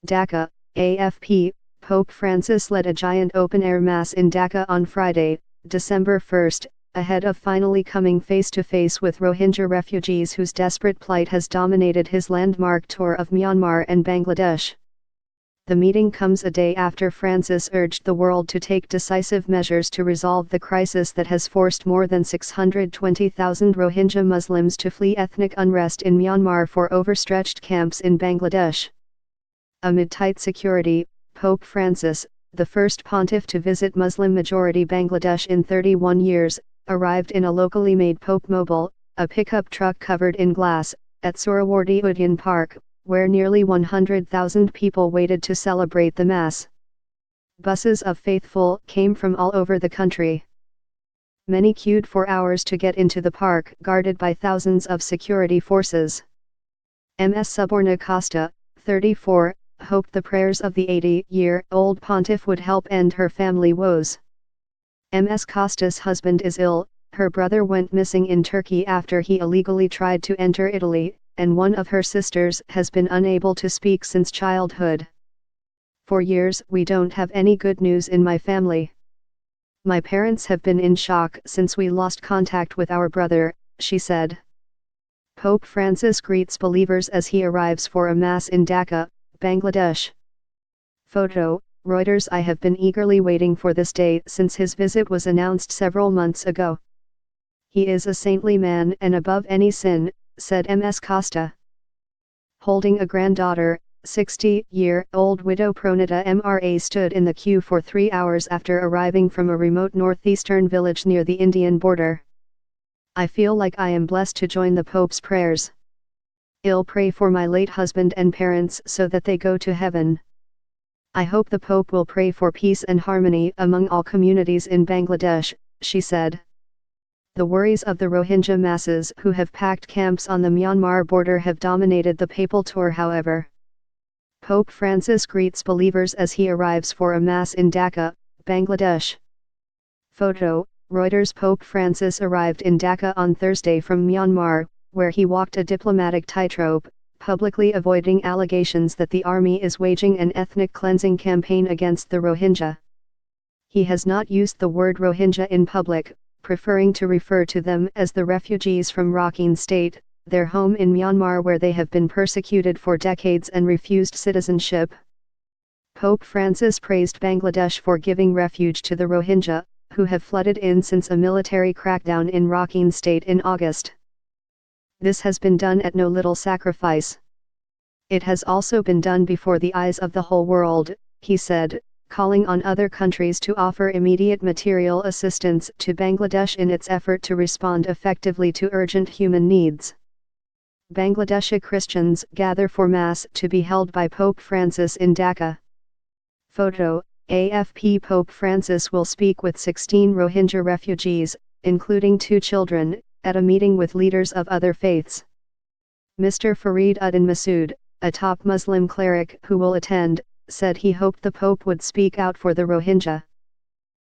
Dhaka, AFP. Pope Francis led a giant open-air mass in Dhaka on Friday, December 1, ahead of finally coming face-to-face with Rohingya refugees whose desperate plight has dominated his landmark tour of Myanmar and Bangladesh. The meeting comes a day after Francis urged the world to take decisive measures to resolve the crisis that has forced more than 620,000 Rohingya Muslims to flee ethnic unrest in Myanmar for overstretched camps in Bangladesh. Amid tight security, Pope Francis, the first pontiff to visit Muslim-majority Bangladesh in 31 years, arrived in a locally made Pope Mobile, a pickup truck covered in glass, at Sohrawardy Udyan Park, where nearly 100,000 people waited to celebrate the Mass. Buses of faithful came from all over the country. Many queued for hours to get into the park, guarded by thousands of security forces. Ms. Suborna Costa, 34, hoped the prayers of the 80-year-old pontiff would help end her family woes. Ms. Costa's husband is ill, her brother went missing in Turkey after he illegally tried to enter Italy, and one of her sisters has been unable to speak since childhood. For years we don't have any good news in my family. My parents have been in shock since we lost contact with our brother, she said. Pope Francis greets believers as he arrives for a Mass in Dhaka, Bangladesh. Photo, Reuters. I have been eagerly waiting for this day since his visit was announced several months ago. He is a saintly man and above any sin, said Ms. Costa. Holding a granddaughter, 60-year-old widow Pronita Mra stood in the queue for 3 hours after arriving from a remote northeastern village near the Indian border. I feel like I am blessed to join the Pope's prayers. I'll pray for my late husband and parents so that they go to heaven. I hope the Pope will pray for peace and harmony among all communities in Bangladesh, she said. The worries of the Rohingya masses who have packed camps on the Myanmar border have dominated the papal tour, however. Pope Francis greets believers as he arrives for a Mass in Dhaka, Bangladesh. Photo, Reuters. Pope Francis arrived in Dhaka on Thursday from Myanmar, where he walked a diplomatic tightrope, publicly avoiding allegations that the army is waging an ethnic cleansing campaign against the Rohingya. He has not used the word Rohingya in public, preferring to refer to them as the refugees from Rakhine State, their home in Myanmar where they have been persecuted for decades and refused citizenship. Pope Francis praised Bangladesh for giving refuge to the Rohingya, who have flooded in since a military crackdown in Rakhine State in August. This has been done at no little sacrifice. It has also been done before the eyes of the whole world, he said, calling on other countries to offer immediate material assistance to Bangladesh in its effort to respond effectively to urgent human needs. Bangladeshi Christians gather for Mass to be held by Pope Francis in Dhaka. Photo, AFP. Pope Francis will speak with 16 Rohingya refugees, including 2 children, at a meeting with leaders of other faiths. Mr. Farid Uddin Masood, a top Muslim cleric who will attend, said he hoped the Pope would speak out for the Rohingya.